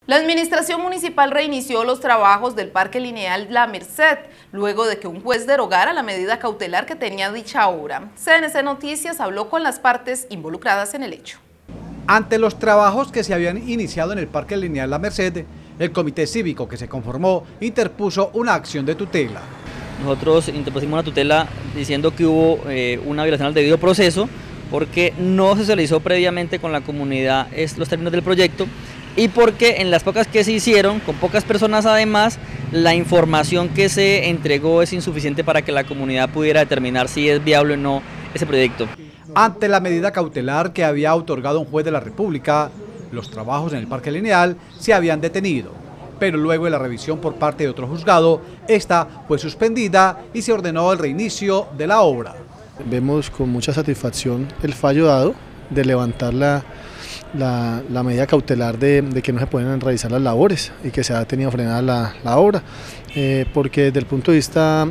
La administración municipal reinició los trabajos del Parque Lineal La Merced, luego de que un juez derogara la medida cautelar que tenía dicha obra. CNC Noticias habló con las partes involucradas en el hecho. Ante los trabajos que se habían iniciado en el Parque Lineal La Merced, el comité cívico que se conformó interpuso una acción de tutela. Nosotros interpusimos una tutela diciendo que hubo una violación al debido proceso porque no se socializó previamente con la comunidad los términos del proyecto y porque en las pocas que se hicieron, con pocas personas además, la información que se entregó es insuficiente para que la comunidad pudiera determinar si es viable o no ese proyecto. Ante la medida cautelar que había otorgado un juez de la República, los trabajos en el Parque Lineal se habían detenido, pero luego de la revisión por parte de otro juzgado, esta fue suspendida y se ordenó el reinicio de la obra. Vemos con mucha satisfacción el fallo dado de levantar la medida cautelar de que no se pueden realizar las labores y que se ha tenido frenada la obra, porque desde el punto de vista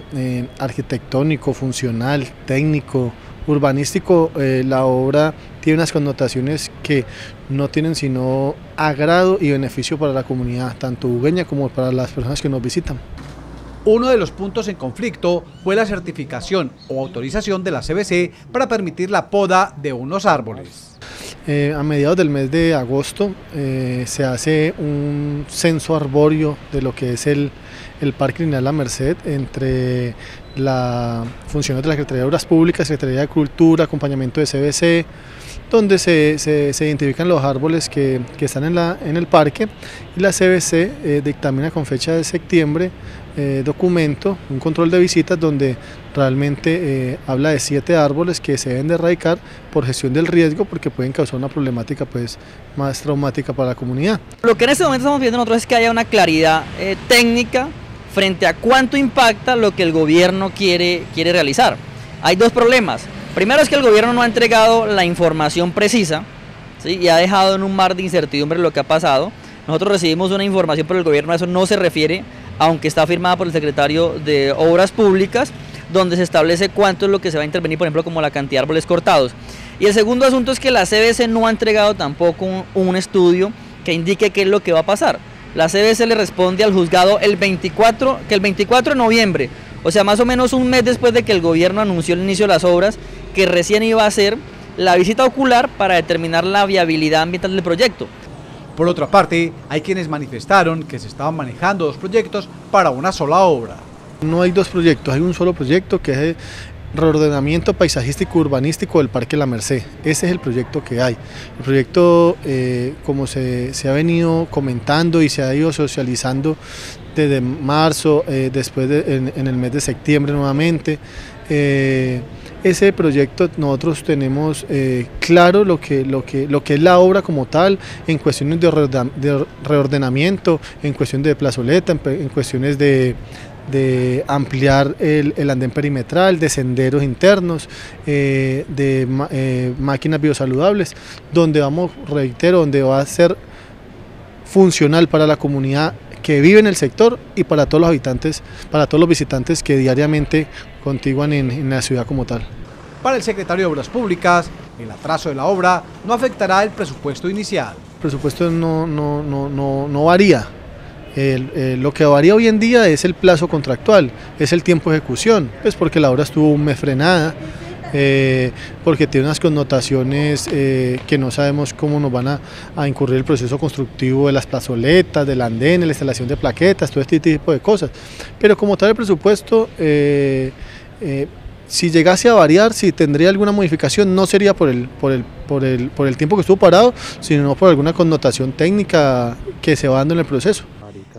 arquitectónico, funcional, técnico, urbanístico, la obra tiene unas connotaciones que no tienen sino agrado y beneficio para la comunidad, tanto bugueña como para las personas que nos visitan. Uno de los puntos en conflicto fue la certificación o autorización de la CBC para permitir la poda de unos árboles. A mediados del mes de agosto se hace un censo arbóreo de lo que es el Parque Lineal La Merced entre la funciones de la Secretaría de Obras Públicas, Secretaría de Cultura, acompañamiento de CBC, donde se identifican los árboles que están en el parque, y la CBC dictamina con fecha de septiembre documento, un control de visitas donde realmente habla de 7 árboles que se deben de erradicar por gestión del riesgo porque pueden causar una problemática más traumática para la comunidad. Lo que en este momento estamos viendo nosotros es que haya una claridad técnica frente a cuánto impacta lo que el gobierno quiere realizar. Hay dos problemas. Primero es que el gobierno no ha entregado la información precisa, ¿sí? Y ha dejado en un mar de incertidumbre lo que ha pasado. Nosotros recibimos una información, pero el gobierno a eso no se refiere, aunque está firmada por el secretario de Obras Públicas, donde se establece cuánto es lo que se va a intervenir, por ejemplo, como la cantidad de árboles cortados. Y el segundo asunto es que la CBC no ha entregado tampoco un estudio que indique qué es lo que va a pasar. La CBC le responde al juzgado el 24 de noviembre, o sea, más o menos un mes después de que el gobierno anunció el inicio de las obras, que recién iba a hacer la visita ocular para determinar la viabilidad ambiental del proyecto. Por otra parte, hay quienes manifestaron que se estaban manejando 2 proyectos para una sola obra. No hay 2 proyectos, hay un solo proyecto que es el reordenamiento paisajístico urbanístico del Parque La Merced. Ese es el proyecto que hay. El proyecto, como se ha venido comentando y se ha ido socializando desde marzo, después en el mes de septiembre nuevamente, ese proyecto nosotros tenemos claro lo que es la obra como tal, en cuestiones de reordenamiento, en cuestiones de plazoleta, en cuestiones de ampliar el andén perimetral, de senderos internos, de máquinas biosaludables, donde donde va a ser funcional para la comunidad que vive en el sector y para todos los habitantes, para todos los visitantes que diariamente contiguan en la ciudad como tal. Para el secretario de Obras Públicas, el atraso de la obra no afectará el presupuesto inicial. El presupuesto no varía. Lo que varía hoy en día es el plazo contractual, es el tiempo de ejecución, pues porque la obra estuvo un mes frenada, porque tiene unas connotaciones que no sabemos cómo nos van a incurrir el proceso constructivo de las plazoletas, del andén, la instalación de plaquetas, todo este tipo de cosas. Pero como tal el presupuesto, si llegase a variar, si tendría alguna modificación, no sería por el tiempo que estuvo parado, sino por alguna connotación técnica que se va dando en el proceso.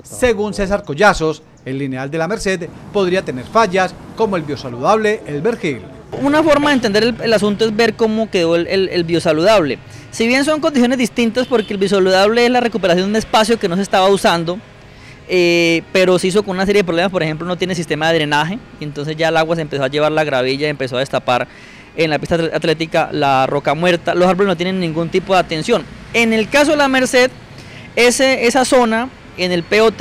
Según César Collazos, el lineal de La Merced podría tener fallas como el biosaludable El Vergel. Una forma de entender el asunto es ver cómo quedó el biosaludable. Si bien son condiciones distintas porque el biosaludable es la recuperación de un espacio que no se estaba usando, pero se hizo con una serie de problemas. Por ejemplo, no tiene sistema de drenaje y entonces ya el agua se empezó a llevar la gravilla y empezó a destapar en la pista atlética la roca muerta. Los árboles no tienen ningún tipo de atención. En el caso de La Merced, esa zona en el POT,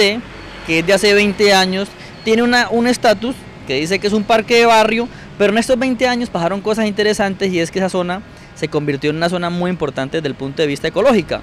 que es de hace 20 años, tiene un estatus que dice que es un parque de barrio, pero en estos 20 años pasaron cosas interesantes y es que esa zona se convirtió en una zona muy importante desde el punto de vista ecológico.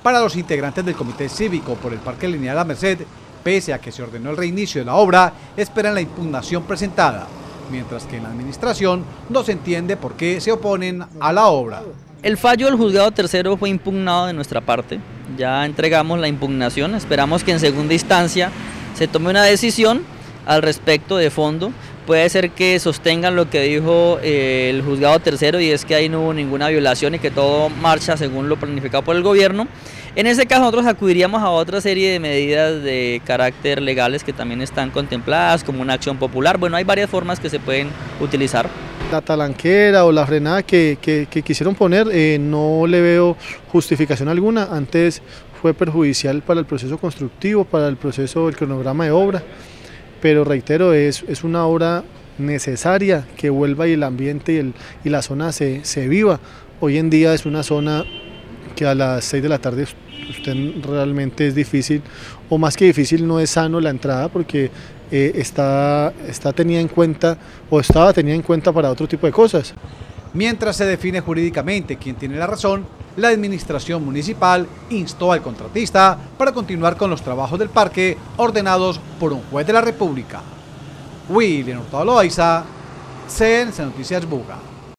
Para los integrantes del Comité Cívico por el Parque Lineal La Merced, pese a que se ordenó el reinicio de la obra, esperan la impugnación presentada, mientras que en la administración no se entiende por qué se oponen a la obra. El fallo del juzgado tercero fue impugnado de nuestra parte, ya entregamos la impugnación, esperamos que en segunda instancia se tome una decisión al respecto de fondo. Puede ser que sostengan lo que dijo el juzgado tercero, y es que ahí no hubo ninguna violación y que todo marcha según lo planificado por el gobierno. En ese caso nosotros acudiríamos a otra serie de medidas de carácter legales que también están contempladas, como una acción popular. Bueno, hay varias formas que se pueden utilizar. La talanquera o la frenada que quisieron poner, no le veo justificación alguna. Antes fue perjudicial para el proceso constructivo, para el proceso del cronograma de obra. Pero reitero, es una obra necesaria que vuelva y el ambiente y la zona se viva. Hoy en día es una zona que a las 6 de la tarde usted realmente es difícil, o más que difícil, no es sano la entrada, porque está tenida en cuenta, o estaba tenida en cuenta para otro tipo de cosas. Mientras se define jurídicamente quién tiene la razón, la administración municipal instó al contratista para continuar con los trabajos del parque ordenados por un juez de la República. William Hurtado Loaiza, CNC Noticias Buga.